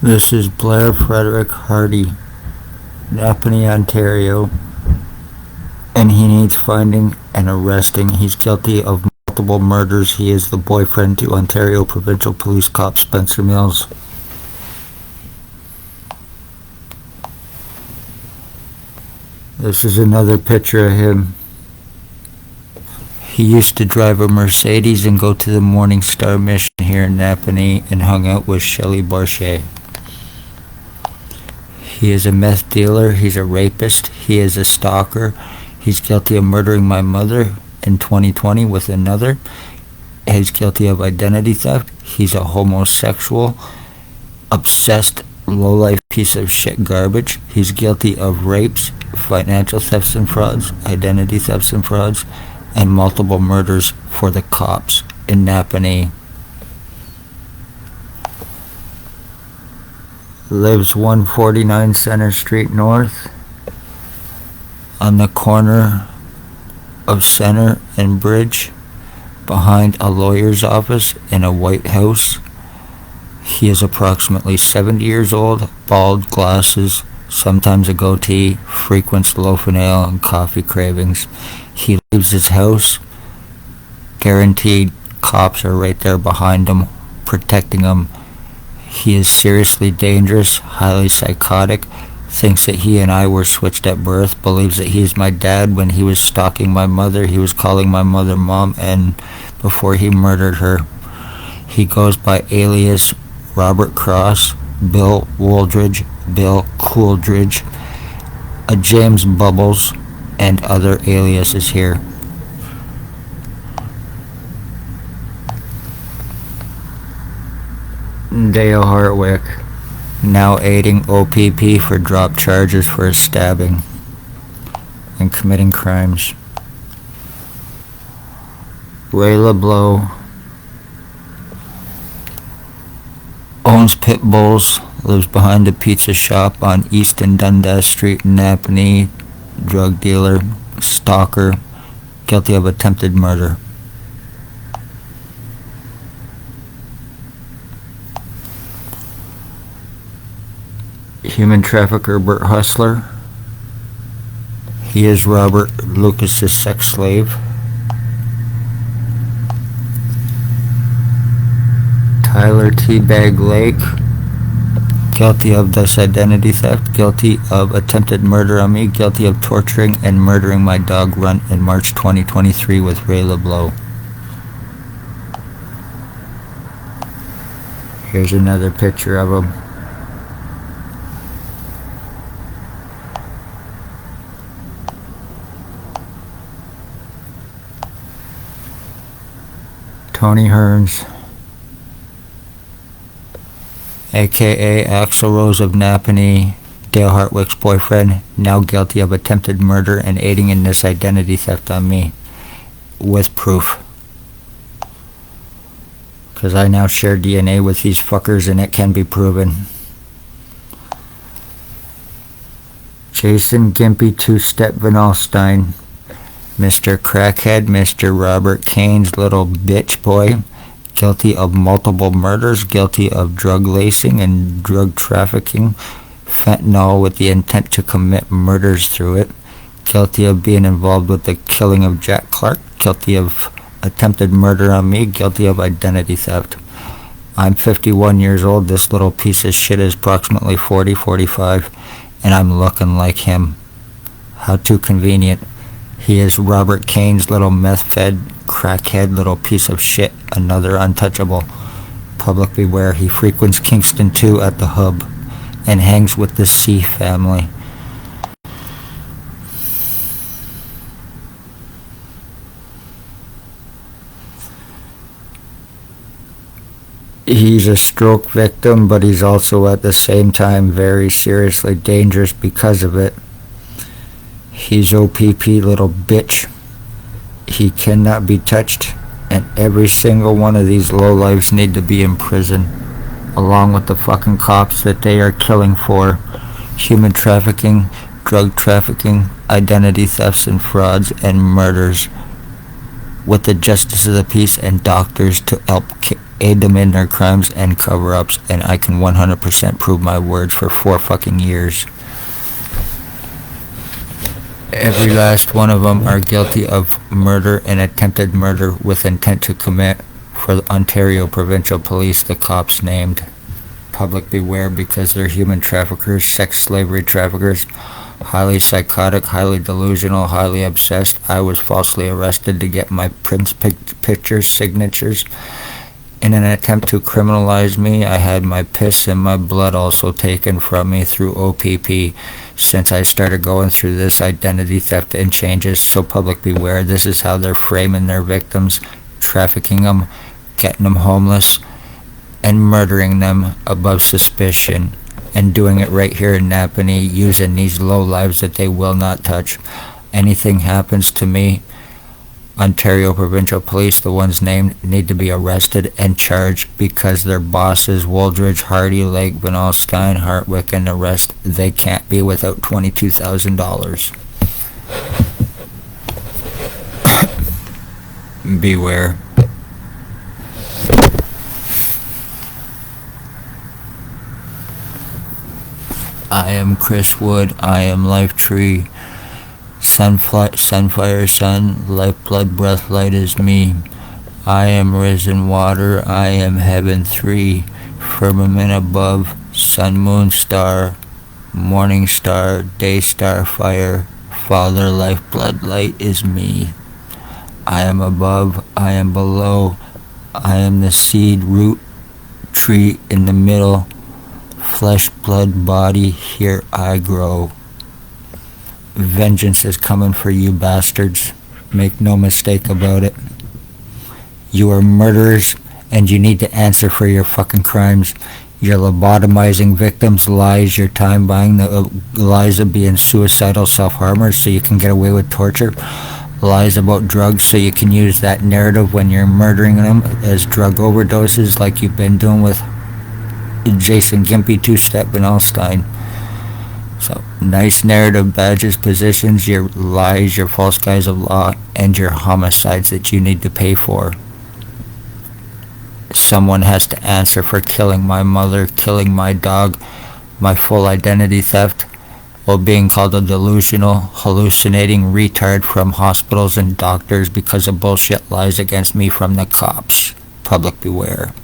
This is Blair Frederick Hardy, Napanee, Ontario, and he needs finding and arresting. He's guilty of multiple murders. He is the boyfriend to Ontario Provincial Police Cop Spencer Mills. This is another picture of him. He used to drive a Mercedes and go to the Morning Star mission here in Napanee and hung out with Shelley Barchet. He is a meth dealer, he's a rapist, he is a stalker. He's guilty of murdering my mother in 2020 with another. He's guilty of identity theft. He's a homosexual, obsessed, low-life piece of shit garbage. He's guilty of rapes, financial thefts and frauds, identity thefts and frauds, and multiple murders for the cops in Napanee. Lives 149 Center Street North, on the corner of Center and Bridge, behind a lawyer's office in a white house. He is approximately 70 years old, bald, glasses, sometimes a goatee, frequents loaf and ale and coffee cravings. He leaves his house, guaranteed cops are right there behind him, protecting him. He is seriously dangerous, highly psychotic, thinks that he and I were switched at birth, believes that he's my dad. When he was stalking my mother, he was calling my mother mom, and before he murdered her. He goes by alias Robert Cross, Bill Wooldridge, Bill Cooldridge, a James Bubbles, and other aliases here. Dale Hartwick, now aiding O.p.p. for drop charges for stabbing and committing crimes. Ray LeBlanc owns pit bulls, lives behind a pizza shop on East and Dundas Street in Napanee, drug dealer, stalker, guilty of attempted murder. Human trafficker Bert Hustler. He is Robert Lucas's sex slave. Tyler Teabag Lake, guilty of this identity theft, guilty of attempted murder on me, guilty of torturing and murdering my dog Runt in March 2023 with Ray LeBlanc. Here's another picture of him. Tony Hearns, aka Axl Rose of Napanee, Dale Hartwick's boyfriend, now guilty of attempted murder and aiding in this identity theft on me, with proof. Because I now share DNA with these fuckers and it can be proven. Jason Gimpy Two-Step Van Alstyne, Mr. Crackhead, Mr. Robert Kane's little bitch boy, guilty of multiple murders, guilty of drug lacing and drug trafficking, fentanyl with the intent to commit murders through it, guilty of being involved with the killing of Jack Clark, guilty of attempted murder on me, guilty of identity theft. I'm 51 years old, this little piece of shit is approximately 40, 45, and I'm looking like him. How too convenient. He is Robert Kane's little meth-fed, crackhead little piece of shit, another untouchable. Public beware, he frequents Kingston 2 at the Hub and hangs with the C family. He's a stroke victim, but he's also at the same time very seriously dangerous because of it. He's O.p.p. little bitch. He cannot be touched, and every single one of these lowlifes need to be in prison, along with the fucking cops that they are killing for human trafficking, drug trafficking, identity thefts and frauds, and murders, with the justice of the peace and doctors to help aid them in their crimes and cover-ups, and I can 100% prove my words for 4 fucking years. Every last one of them are guilty of murder and attempted murder with intent to commit. For the Ontario Provincial Police, the cops named. Public beware, because they're human traffickers, sex slavery traffickers, highly psychotic, highly delusional, highly obsessed. I was falsely arrested to get my prints, pictures, signatures. In an attempt to criminalize me, I had my piss and my blood also taken from me through O.p.p. since I started going through this identity theft and changes. So public beware, this is how they're framing their victims, trafficking them, getting them homeless, and murdering them above suspicion, and doing it right here in Napanee, using these low lives that they will not touch. Anything happens to me, Ontario Provincial Police, the ones named, need to be arrested and charged, because their bosses, Wooldridge, Hardy, Lake, Vinall, Stein, Hartwick, and the rest, they can't be without $22,000. Beware. I am Chris Wood. I am Life Tree. Sunfire Sun. Life, blood, breath, light is me. I am risen water. I am heaven 3. Firmament above. Sun, moon, star. Morning star. Day star, fire. Father, life, blood, light is me. I am above. I am below. I am the seed, root, tree in the middle. Flesh, blood, body, here I grow. Vengeance is coming for you bastards. Make no mistake about it. You are murderers, and you need to answer for your fucking crimes. You're lobotomizing victims, lies, your time buying the lies of being suicidal self-harmers so you can get away with torture. Lies about drugs so you can use that narrative when you're murdering them as drug overdoses like you've been doing with Jason Gimpy, Two-Step, and Allstein. So, nice narrative badges, positions, your lies, your false guise of law, and your homicides that you need to pay for. Someone has to answer for killing my mother, killing my dog, my full identity theft, while being called a delusional, hallucinating retard from hospitals and doctors because of bullshit lies against me from the cops. Public beware.